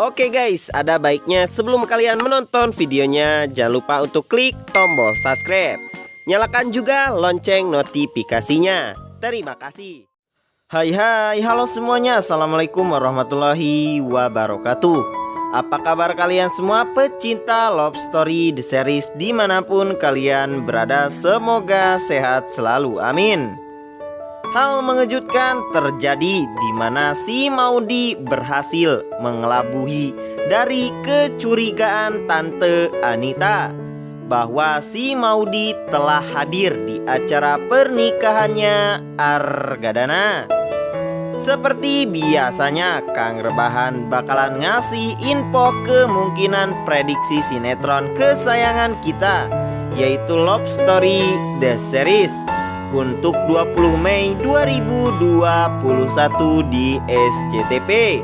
Oke guys, ada baiknya sebelum kalian menonton videonya, jangan lupa untuk klik tombol subscribe. Nyalakan juga lonceng notifikasinya. Terima kasih. Hai, halo semuanya. Assalamualaikum warahmatullahi wabarakatuh. Apa kabar kalian semua pecinta Love Story The Series dimanapun kalian berada? Semoga sehat selalu, amin. Hal mengejutkan terjadi di mana si Maudy berhasil mengelabuhi dari kecurigaan Tante Anita bahwa si Maudy telah hadir di acara pernikahannya Argadana. Seperti biasanya, Kang Rebahan bakalan ngasih info kemungkinan prediksi sinetron kesayangan kita, yaitu Love Story The Series untuk 20 Mei 2021 di SCTV.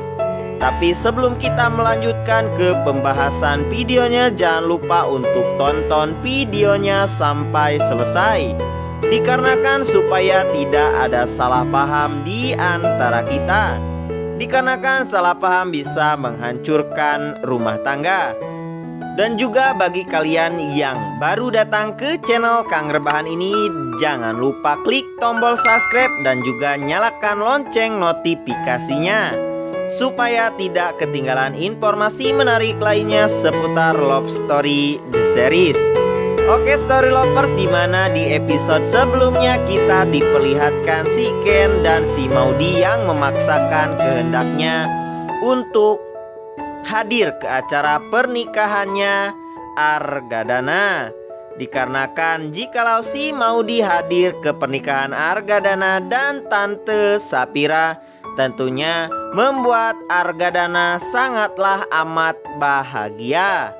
Tapi sebelum kita melanjutkan ke pembahasan videonya, jangan lupa untuk tonton videonya sampai selesai, dikarenakan supaya tidak ada salah paham di antara kita. Dikarenakan salah paham bisa menghancurkan rumah tangga. Dan juga bagi kalian yang baru datang ke channel Kang Rebahan ini, jangan lupa klik tombol subscribe dan juga nyalakan lonceng notifikasinya supaya tidak ketinggalan informasi menarik lainnya seputar Love Story The Series. Oke Story Lovers, dimana di episode sebelumnya kita diperlihatkan si Ken dan si Maudy yang memaksakan kehendaknya untuk hadir ke acara pernikahannya Argadana. Dikarenakan jikalau si Maudy hadir ke pernikahan Argadana dan Tante Sapira, tentunya membuat Argadana sangatlah amat bahagia.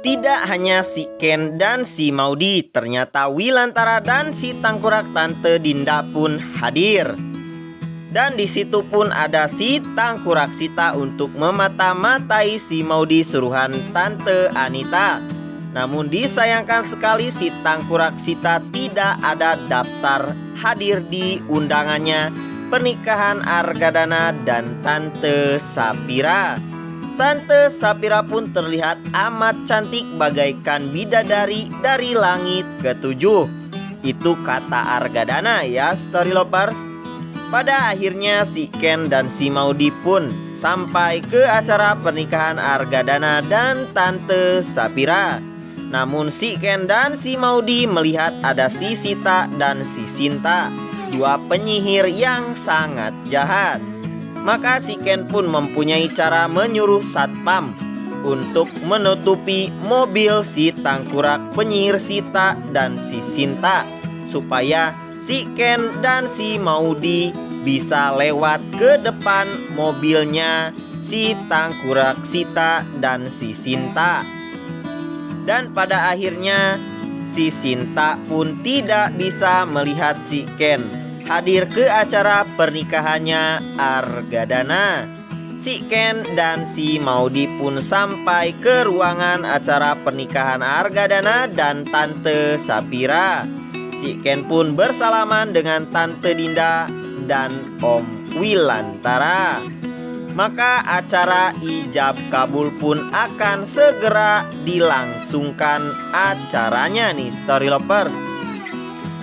Tidak hanya si Ken dan si Maudy, ternyata Wilantara dan si Tangkurak Tante Dinda pun hadir. Dan di situ pun ada si Tangkurak Sita untuk memata-matai si Maudy suruhan Tante Anita. Namun disayangkan sekali si Tangkurak Sita tidak ada daftar hadir di undangannya pernikahan Argadana dan Tante Sapira. Tante Sapira pun terlihat amat cantik bagaikan bidadari dari langit ketujuh. Itu kata Argadana ya Story Lovers. Pada akhirnya si Ken dan si Maudy pun sampai ke acara pernikahan Argadana dan Tante Sapira. Namun si Ken dan si Maudy melihat ada si Sita dan si Sinta, dua penyihir yang sangat jahat. Maka si Ken pun mempunyai cara menyuruh satpam untuk menutupi mobil si Tangkurak, penyihir Sita dan si Sinta, supaya si Ken dan si Maudy bisa lewat ke depan mobilnya si Tangkurak Sita dan si Sinta. Dan pada akhirnya si Sinta pun tidak bisa melihat si Ken hadir ke acara pernikahannya Argadana. Si Ken dan si Maudy pun sampai ke ruangan acara pernikahan Argadana dan Tante Sapira. Si Ken pun bersalaman dengan Tante Dinda dan Om Wilantara. Maka acara ijab kabul pun akan segera dilangsungkan acaranya nih Story Lovers.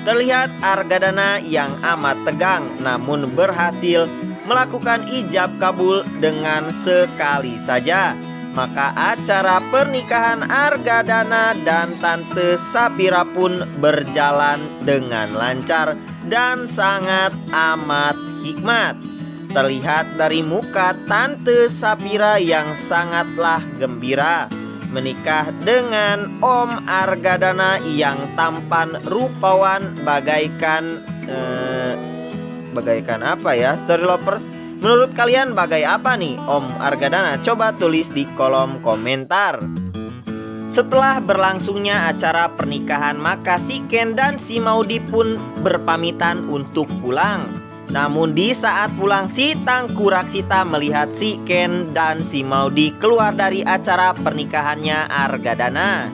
Terlihat Argadana yang amat tegang namun berhasil melakukan ijab kabul dengan sekali saja. Maka acara pernikahan Argadana dan Tante Sapira pun berjalan dengan lancar dan sangat amat hikmat. Terlihat dari muka Tante Sapira yang sangatlah gembira menikah dengan Om Argadana yang tampan rupawan bagaikan apa ya Story Lovers? Menurut kalian bagai apa nih Om Argadana? Coba tulis di kolom komentar. Setelah berlangsungnya acara pernikahan, maka si Ken dan si Maudy pun berpamitan untuk pulang. Namun di saat pulang, si Tangkurak Sita melihat si Ken dan si Maudy keluar dari acara pernikahannya Argadana.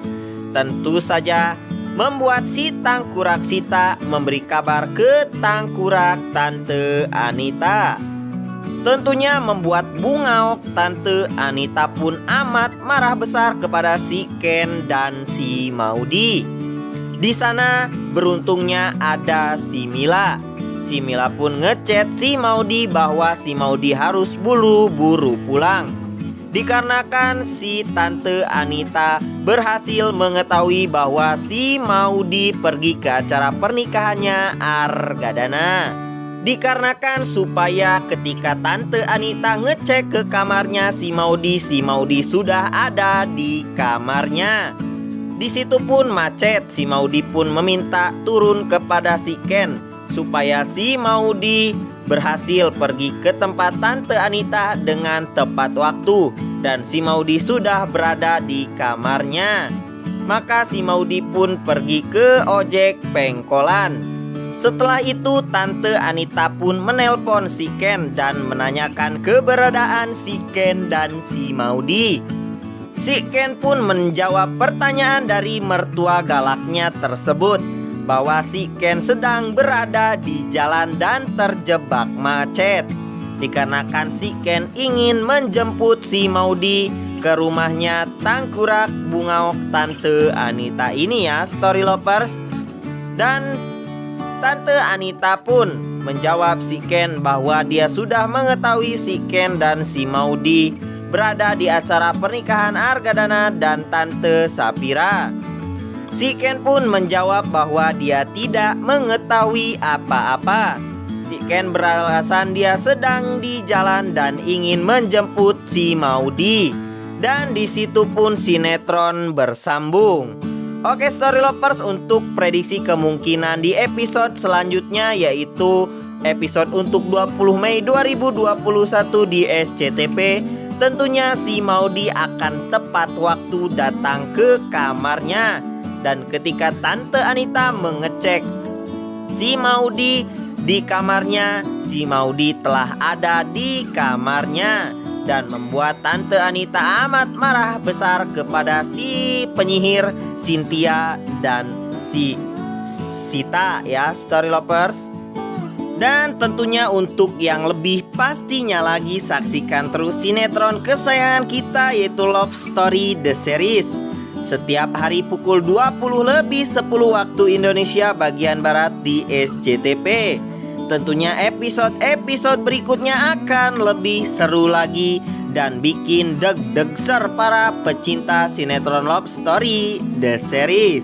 Tentu saja membuat si Tangkurak Sita memberi kabar ke Tangkurak Tante Anita. Tentunya membuat Bungaok Tante Anita pun amat marah besar kepada si Ken dan si Maudy. Di sana beruntungnya ada si Mila. Si Mila pun ngechat si Maudy bahwa si Maudy harus buru-buru pulang. Dikarenakan si Tante Anita berhasil mengetahui bahwa si Maudy pergi ke acara pernikahannya Argadana. Dikarenakan supaya ketika Tante Anita ngecek ke kamarnya si Maudy sudah ada di kamarnya. Di situ pun macet, si Maudy pun meminta turun kepada si Ken supaya si Maudy berhasil pergi ke tempat Tante Anita dengan tepat waktu dan si Maudy sudah berada di kamarnya. Maka si Maudy pun pergi ke ojek pengkolan. Setelah itu Tante Anita pun menelpon si Ken dan menanyakan keberadaan si Ken dan si Maudy. Si Ken pun menjawab pertanyaan dari mertua galaknya tersebut bahwa si Ken sedang berada di jalan dan terjebak macet. Dikarenakan si Ken ingin menjemput si Maudy ke rumahnya Tangkurak Bungaok Tante Anita ini ya Story Lovers. Dan Tante Anita pun menjawab si Ken bahwa dia sudah mengetahui si Ken dan si Maudy berada di acara pernikahan Argadana dan Tante Sapira. Si Ken pun menjawab bahwa dia tidak mengetahui apa-apa. Si Ken beralasan dia sedang di jalan dan ingin menjemput si Maudy. Dan di situ pun sinetron bersambung. Oke Story Lovers, untuk prediksi kemungkinan di episode selanjutnya yaitu episode untuk 20 Mei 2021 di SCTV. Tentunya si Maudy akan tepat waktu datang ke kamarnya. Dan ketika Tante Anita mengecek si Maudy di kamarnya, si Maudy telah ada di kamarnya. Dan membuat Tante Anita amat marah besar kepada si penyihir Cynthia dan si Sita ya Story Lovers. Dan tentunya untuk yang lebih pastinya lagi, saksikan terus sinetron kesayangan kita yaitu Love Story The Series. Setiap hari pukul 20 lebih 10 waktu Indonesia bagian Barat di SCTV. Tentunya episode-episode berikutnya akan lebih seru lagi dan bikin deg-degser para pecinta sinetron Love Story The Series.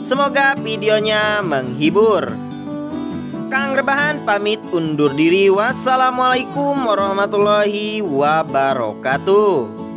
Semoga videonya menghibur. Kang Rebahan pamit undur diri. Wassalamualaikum warahmatullahi wabarakatuh.